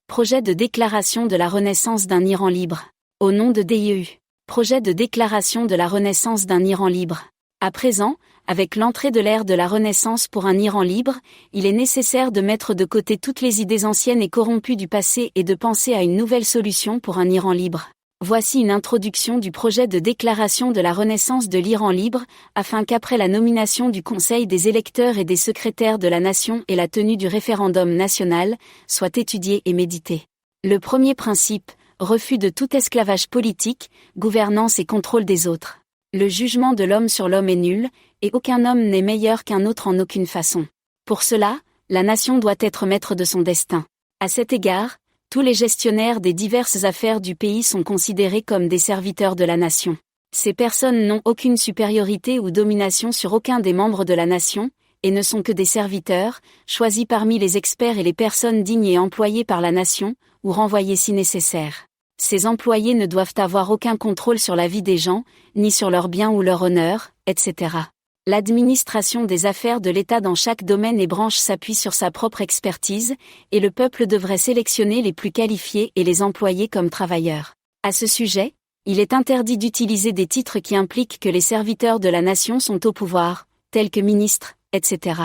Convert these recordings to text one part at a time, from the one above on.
Projet de déclaration de la renaissance d'un Iran libre. Au nom de DIEU. Projet de déclaration de la renaissance d'un Iran libre. À présent, avec l'entrée de l'ère de la Renaissance pour un Iran libre, il est nécessaire de mettre de côté toutes les idées anciennes et corrompues du passé et de penser à une nouvelle solution pour un Iran libre. Voici une introduction du projet de déclaration de la renaissance de l'Iran libre, afin qu'après la nomination du Conseil des électeurs et des secrétaires de la nation et la tenue du référendum national, soit étudié et médité. Le premier principe, refus de tout esclavage politique, gouvernance et contrôle des autres. Le jugement de l'homme sur l'homme est nul, et aucun homme n'est meilleur qu'un autre en aucune façon. Pour cela, la nation doit être maître de son destin. À cet égard, tous les gestionnaires des diverses affaires du pays sont considérés comme des serviteurs de la nation. Ces personnes n'ont aucune supériorité ou domination sur aucun des membres de la nation, et ne sont que des serviteurs, choisis parmi les experts et les personnes dignes et employées par la nation, ou renvoyés si nécessaire. Ces employés ne doivent avoir aucun contrôle sur la vie des gens, ni sur leurs biens ou leur honneur, etc. L'administration des affaires de l'État dans chaque domaine et branche s'appuie sur sa propre expertise, et le peuple devrait sélectionner les plus qualifiés et les employer comme travailleurs. À ce sujet, il est interdit d'utiliser des titres qui impliquent que les serviteurs de la nation sont au pouvoir, tels que ministres, etc.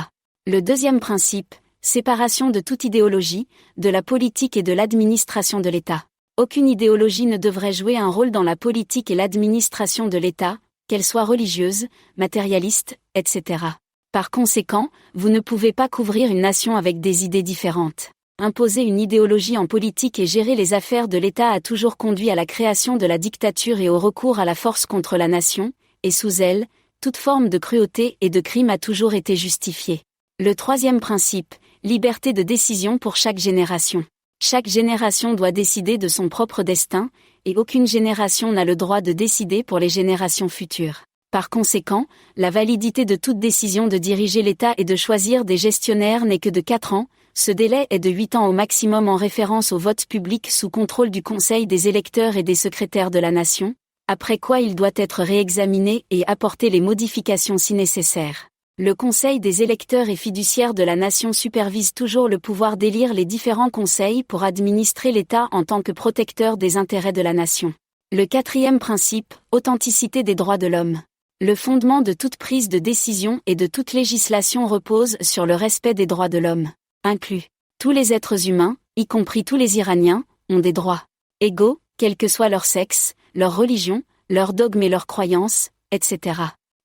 Le deuxième principe, séparation de toute idéologie, de la politique et de l'administration de l'État. Aucune idéologie ne devrait jouer un rôle dans la politique et l'administration de l'État, qu'elle soit religieuse, matérialiste, etc. Par conséquent, vous ne pouvez pas couvrir une nation avec des idées différentes. Imposer une idéologie en politique et gérer les affaires de l'État a toujours conduit à la création de la dictature et au recours à la force contre la nation, et sous elle, toute forme de cruauté et de crime a toujours été justifiée. Le troisième principe, liberté de décision pour chaque génération. Chaque génération doit décider de son propre destin, et aucune génération n'a le droit de décider pour les générations futures. Par conséquent, la validité de toute décision de diriger l'État et de choisir des gestionnaires n'est que de 4 ans, ce délai est de 8 ans au maximum en référence au vote public sous contrôle du Conseil des électeurs et des secrétaires de la nation, après quoi il doit être réexaminé et apporter les modifications si nécessaire. Le Conseil des électeurs et fiduciaires de la nation supervise toujours le pouvoir d'élire les différents conseils pour administrer l'État en tant que protecteur des intérêts de la nation. Le quatrième principe, authenticité des droits de l'homme. Le fondement de toute prise de décision et de toute législation repose sur le respect des droits de l'homme. Inclus. Tous les êtres humains, y compris tous les Iraniens, ont des droits égaux, quel que soit leur sexe, leur religion, leur dogme et leurs croyances, etc.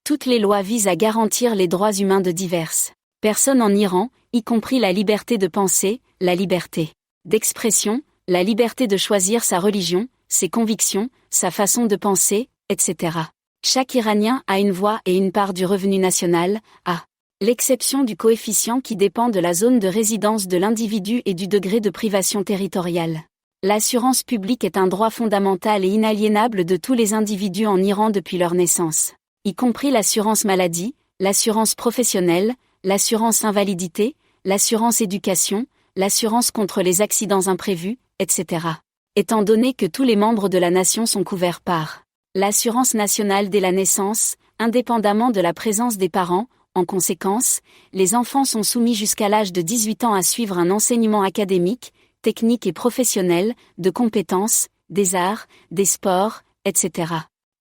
Toutes les lois visent à garantir les droits humains de diverses personnes en Iran, y compris la liberté de penser, la liberté d'expression, la liberté de choisir sa religion, ses convictions, sa façon de penser, etc. Chaque Iranien a une voix et une part du revenu national, à l'exception du coefficient qui dépend de la zone de résidence de l'individu et du degré de privation territoriale. L'assurance publique est un droit fondamental et inaliénable de tous les individus en Iran depuis leur naissance, y compris l'assurance maladie, l'assurance professionnelle, l'assurance invalidité, l'assurance éducation, l'assurance contre les accidents imprévus, etc. Étant donné que tous les membres de la nation sont couverts par l'assurance nationale dès la naissance, indépendamment de la présence des parents, en conséquence, les enfants sont soumis jusqu'à l'âge de 18 ans à suivre un enseignement académique, technique et professionnel, de compétences, des arts, des sports, etc.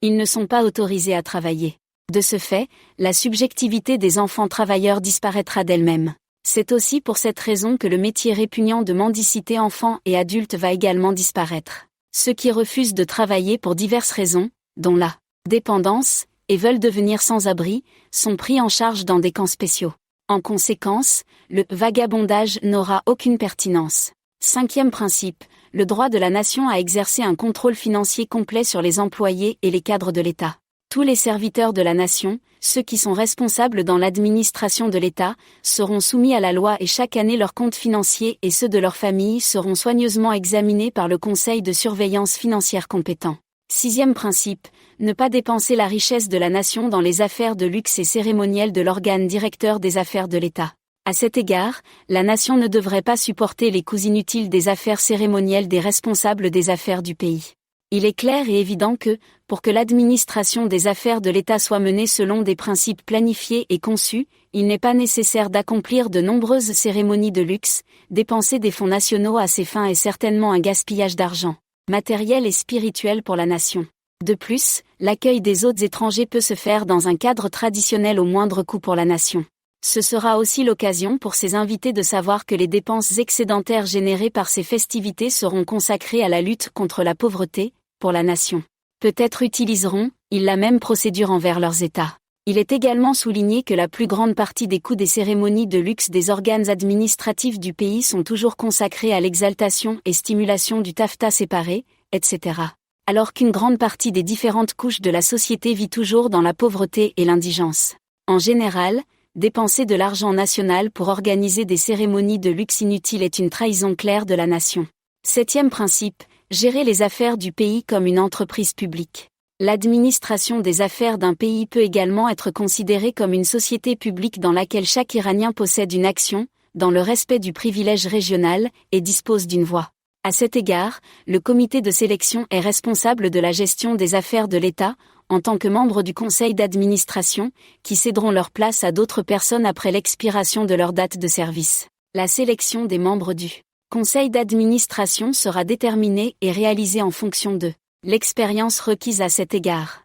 Ils ne sont pas autorisés à travailler. De ce fait, la subjectivité des enfants travailleurs disparaîtra d'elle-même. C'est aussi pour cette raison que le métier répugnant de mendicité enfants et adultes va également disparaître. Ceux qui refusent de travailler pour diverses raisons, dont la dépendance, et veulent devenir sans-abri, sont pris en charge dans des camps spéciaux. En conséquence, le vagabondage n'aura aucune pertinence. Cinquième principe, le droit de la nation à exercer un contrôle financier complet sur les employés et les cadres de l'État. Tous les serviteurs de la nation, ceux qui sont responsables dans l'administration de l'État, seront soumis à la loi et chaque année leurs comptes financiers et ceux de leur famille seront soigneusement examinés par le Conseil de surveillance financière compétent. Sixième principe, ne pas dépenser la richesse de la nation dans les affaires de luxe et cérémonielles de l'organe directeur des affaires de l'État. À cet égard, la nation ne devrait pas supporter les coûts inutiles des affaires cérémonielles des responsables des affaires du pays. Il est clair et évident que, pour que l'administration des affaires de l'État soit menée selon des principes planifiés et conçus, il n'est pas nécessaire d'accomplir de nombreuses cérémonies de luxe, dépenser des fonds nationaux à ces fins est certainement un gaspillage d'argent, matériel et spirituel pour la nation. De plus, l'accueil des hôtes étrangers peut se faire dans un cadre traditionnel au moindre coût pour la nation. Ce sera aussi l'occasion pour ces invités de savoir que les dépenses excédentaires générées par ces festivités seront consacrées à la lutte contre la pauvreté, pour la nation. Peut-être utiliseront-ils la même procédure envers leurs États. Il est également souligné que la plus grande partie des coûts des cérémonies de luxe des organes administratifs du pays sont toujours consacrés à l'exaltation et stimulation du taffetas séparé, etc. Alors qu'une grande partie des différentes couches de la société vit toujours dans la pauvreté et l'indigence. En général, dépenser de l'argent national pour organiser des cérémonies de luxe inutiles est une trahison claire de la nation. 7e principe, gérer les affaires du pays comme une entreprise publique. L'administration des affaires d'un pays peut également être considérée comme une société publique dans laquelle chaque Iranien possède une action, dans le respect du privilège régional, et dispose d'une voix. À cet égard, le comité de sélection est responsable de la gestion des affaires de l'État, en tant que membre du conseil d'administration, qui céderont leur place à d'autres personnes après l'expiration de leur date de service. La sélection des membres du conseil d'administration sera déterminée et réalisée en fonction de l'expérience requise à cet égard.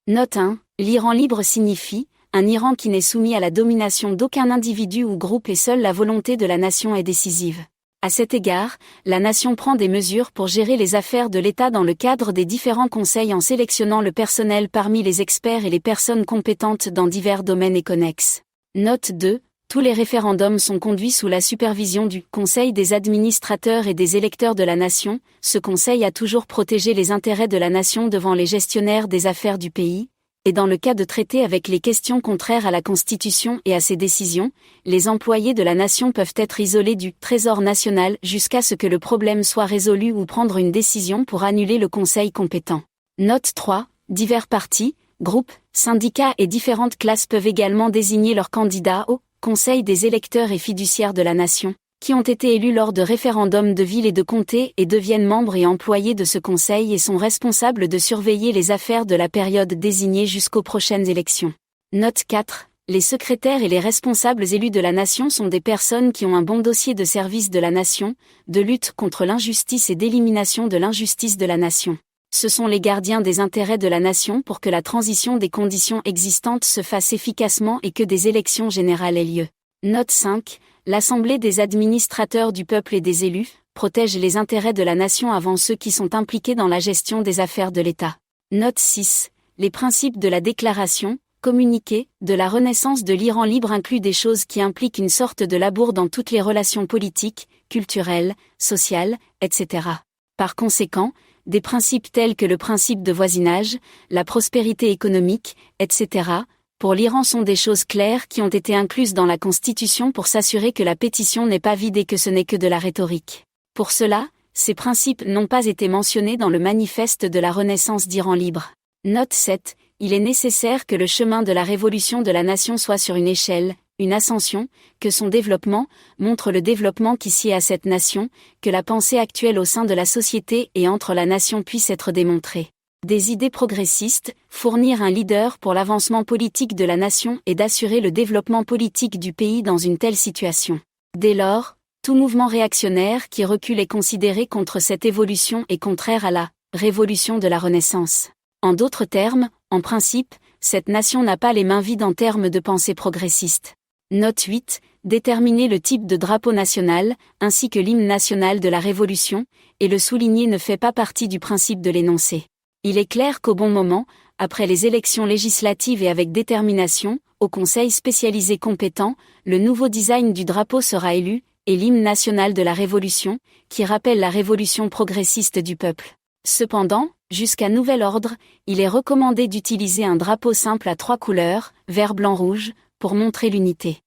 Note 1. L'Iran libre signifie un Iran qui n'est soumis à la domination d'aucun individu ou groupe et seule la volonté de la nation est décisive. À cet égard, la nation prend des mesures pour gérer les affaires de l'État dans le cadre des différents conseils en sélectionnant le personnel parmi les experts et les personnes compétentes dans divers domaines et connexes. Note 2. Tous les référendums sont conduits sous la supervision du Conseil des administrateurs et des électeurs de la nation. Ce conseil a toujours protégé les intérêts de la nation devant les gestionnaires des affaires du pays, et dans le cas de traités avec les questions contraires à la Constitution et à ses décisions, les employés de la nation peuvent être isolés du Trésor national jusqu'à ce que le problème soit résolu ou prendre une décision pour annuler le conseil compétent. Note 3. Divers partis, groupes, syndicats et différentes classes peuvent également désigner leurs candidats au Conseil des électeurs et fiduciaires de la nation, qui ont été élus lors de référendums de ville et de comté et deviennent membres et employés de ce conseil et sont responsables de surveiller les affaires de la période désignée jusqu'aux prochaines élections. Note 4. Les secrétaires et les responsables élus de la nation sont des personnes qui ont un bon dossier de service de la nation, de lutte contre l'injustice et d'élimination de l'injustice de la nation. Ce sont les gardiens des intérêts de la nation pour que la transition des conditions existantes se fasse efficacement et que des élections générales aient lieu. Note 5. L'Assemblée des administrateurs du peuple et des élus protège les intérêts de la nation avant ceux qui sont impliqués dans la gestion des affaires de l'État. Note 6. Les principes de la déclaration, communiqué, de la renaissance de l'Iran libre incluent des choses qui impliquent une sorte de labour dans toutes les relations politiques, culturelles, sociales, etc. Par conséquent, des principes tels que le principe de voisinage, la prospérité économique, etc., pour l'Iran sont des choses claires qui ont été incluses dans la Constitution pour s'assurer que la pétition n'est pas vide et que ce n'est que de la rhétorique. Pour cela, ces principes n'ont pas été mentionnés dans le manifeste de la Renaissance d'Iran libre. Note 7. Il est nécessaire que le chemin de la révolution de la nation soit sur une échelle, une ascension, que son développement montre le développement qui sied à cette nation, que la pensée actuelle au sein de la société et entre la nation puisse être démontrée. Des idées progressistes, fournir un leader pour l'avancement politique de la nation et d'assurer le développement politique du pays dans une telle situation. Dès lors, tout mouvement réactionnaire qui recule est considéré contre cette évolution et contraire à la révolution de la Renaissance. En d'autres termes, en principe, cette nation n'a pas les mains vides en termes de pensée progressiste. Note 8. Déterminer le type de drapeau national, ainsi que l'hymne national de la Révolution, et le souligner ne fait pas partie du principe de l'énoncé. Il est clair qu'au bon moment, après les élections législatives et avec détermination, au Conseil spécialisé compétent, le nouveau design du drapeau sera élu, et l'hymne national de la Révolution, qui rappelle la révolution progressiste du peuple. Cependant, jusqu'à nouvel ordre, il est recommandé d'utiliser un drapeau simple à 3 couleurs, vert blanc rouge, pour montrer l'unité.